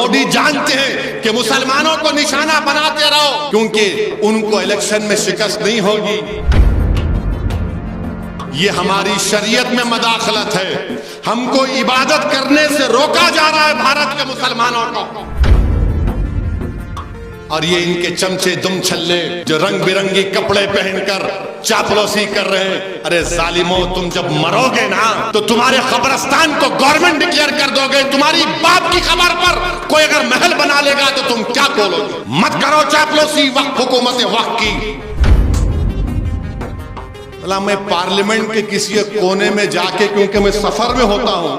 मोदी जानते हैं कि मुसलमानों को निशाना बनाते रहो, क्योंकि उनको इलेक्शन में शिकस्त नहीं होगी। ये हमारी शरीयत में मदाखलत है। हमको इबादत करने से रोका जा रहा है भारत के मुसलमानों को। और ये इनके चमचे दुम छल्ले जो रंग बिरंगी कपड़े पहनकर चापलूसी कर रहे हैं। अरे जालिमों, तुम जब मरोगे ना तो तुम्हारे कब्रिस्तान को गवर्नमेंट डिक्लेयर कर दोगे। तुम्हारी बाप की खबर पर कोई अगर महल बना लेगा तो तुम क्या बोलोगे? मत करो चापलूसी वक्त हुकूमत वक्त की। मैं पार्लियामेंट के किसी कोने में जाके, क्योंकि मैं सफर में होता हूं,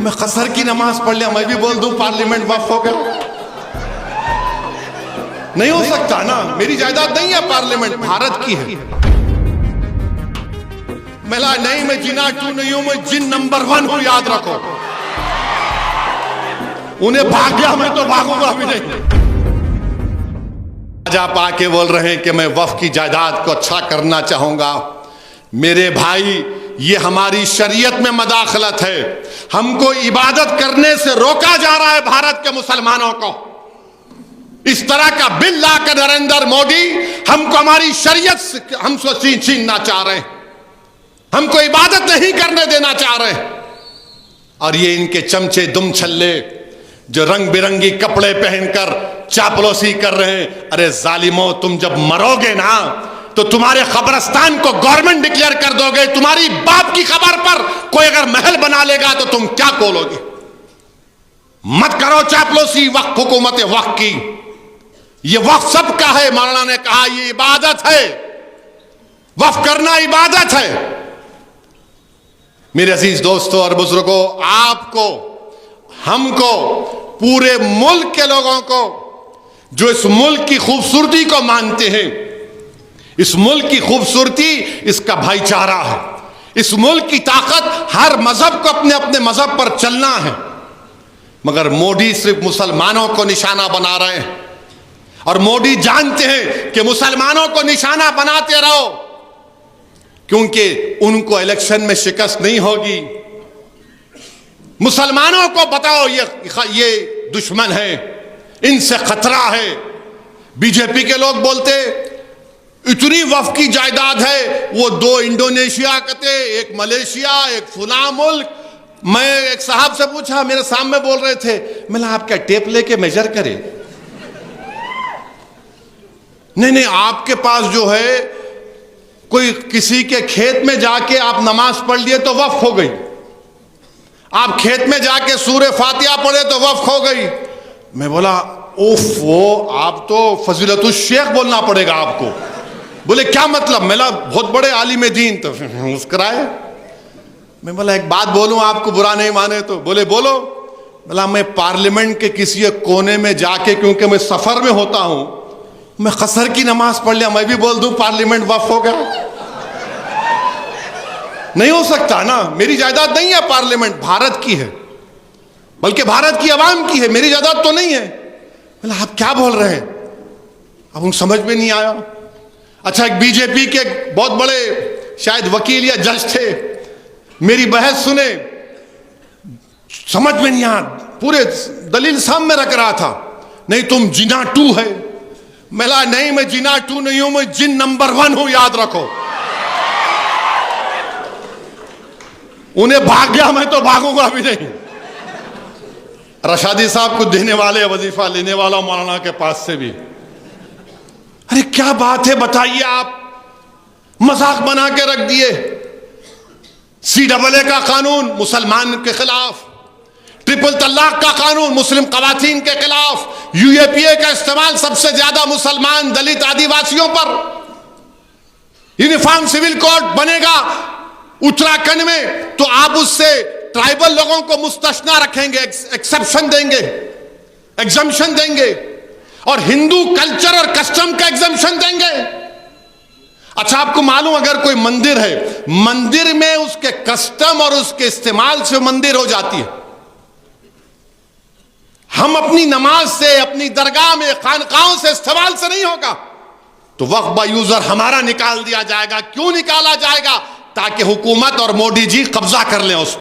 मैं कसर की नमाज पढ़ लिया, मैं भी बोल दूं पार्लियामेंट वक्फ हो गया? नहीं हो सकता ना। मेरी जायदाद नहीं है, पार्लियामेंट भारत की है। मेला नहीं, मैं जिना 2 नहीं हूं, मैं जिन नंबर 1 हूं, याद रखो। उन्हें भाग गया, मैं तो भागूंगा भी नहीं। आज आप आके बोल रहे हैं कि मैं वक्फ की जायदाद को अच्छा करना चाहूंगा। मेरे भाई, ये हमारी शरीयत में मदाखलत है। हमको इबादत करने से रोका जा रहा है भारत के मुसलमानों को। इस तरह का बिल लाकर नरेंद्र मोदी हमको हमारी शरीयत से हमको छीनना चाह रहे हैं। हमको इबादत नहीं करने देना चाह रहे हैं। और ये इनके चमचे दुम छल्ले जो रंग बिरंगी कपड़े पहनकर चापलूसी कर रहे हैं। अरे जालिमों, तुम जब मरोगे ना तो तुम्हारे कब्रिस्तान को गवर्नमेंट डिक्लेयर कर दोगे। तुम्हारी बाप की खबर पर कोई अगर महल बना लेगा तो तुम क्या बोलोगे? मत करो चापलूसी वक्त हुकूमत वक्त की। ये वक्फ सबका है। मौलाना ने कहा ये इबादत है, वक्फ करना इबादत है। मेरे अजीज दोस्तों और बुजुर्गों, आपको, हमको, पूरे मुल्क के लोगों को जो इस मुल्क की खूबसूरती को मानते हैं, इस मुल्क की खूबसूरती इसका भाईचारा है। इस मुल्क की ताकत हर मजहब को अपने अपने मजहब पर चलना है। मगर मोदी सिर्फ मुसलमानों को निशाना बना रहे हैं। और मोदी जानते हैं कि मुसलमानों को निशाना बनाते रहो, क्योंकि उनको इलेक्शन में शिकस्त नहीं होगी। मुसलमानों को बताओ ये दुश्मन है, इनसे खतरा है। बीजेपी के लोग बोलते इतनी वक्फ की जायदाद है, वो 2 इंडोनेशिया कहते, एक मलेशिया, एक फुला मुल्क। मैं एक साहब से पूछा, मेरे सामने बोल रहे थे, मैंने आप क्या टेप लेके मेजर करे? नहीं, आपके पास जो है, कोई किसी के खेत में जाके आप नमाज पढ़ लिए तो वक्फ हो गई। आप खेत में जाके सूरे फातिहा पढ़े तो वक्फ हो गई। मैं बोला उफ, वो आप तो फजीलतुल शेख बोलना पड़ेगा आपको। बोले क्या मतलब? मेरा बहुत बड़े आलिम दीन। तो मुस्कुराए। मैं बोला एक बात बोलूं, आपको बुरा नहीं माने तो? बोले बोलो। बोला मैं पार्लियामेंट के किसी कोने में जाके, क्योंकि मैं सफर में होता हूं, मैं कसर की नमाज पढ़ लिया, मैं भी बोल दूं पार्लियामेंट वक्फ हो गया? नहीं हो सकता ना। मेरी जायदाद नहीं है, पार्लियामेंट भारत की है, बल्कि भारत की आवाम की है। मेरी जायदाद तो नहीं है। बोला आप क्या बोल रहे हैं? अब उन समझ में नहीं आया। अच्छा, एक बीजेपी के बहुत बड़े शायद वकील या जज थे, मेरी बहस सुने, समझ में नहीं आया, पूरे दलील सामने रख रहा था। नहीं, तुम जिना 2 है। मेला नहीं, मैं जिना 2 नहीं हूं, मैं जिन नंबर 1 हूं, याद रखो। उन्हें भाग गया, मैं तो भागूंगा भी नहीं। रशादी साहब को देने वाले, वजीफा लेने वाला मौलाना के पास से भी, अरे क्या बात है बताइए, आप मजाक बना के रख दिए। CAA का कानून मुसलमान के खिलाफ, ट्रिपल तलाक का कानून मुस्लिम खवातीन के खिलाफ, UAPA का इस्तेमाल सबसे ज्यादा मुसलमान, दलित, आदिवासियों पर। यूनिफॉर्म सिविल कोड बनेगा उत्तराखंड में, तो आप उससे ट्राइबल लोगों को मुस्तस्ना रखेंगे, एक्सेप्शन देंगे, एग्जम्पशन देंगे, और हिंदू कल्चर और कस्टम का एग्जम्पशन देंगे। अच्छा, आपको मालूम, अगर कोई मंदिर है, मंदिर में उसके कस्टम और उसके इस्तेमाल से मंदिर हो जाती है। हम अपनी नमाज से, अपनी दरगाह में, खानकाहों से इस्तेमाल से नहीं होगा, तो वक्फ बाय यूजर हमारा निकाल दिया जाएगा। क्यों निकाला जाएगा? ताकि हुकूमत और मोदी जी कब्जा कर लें उस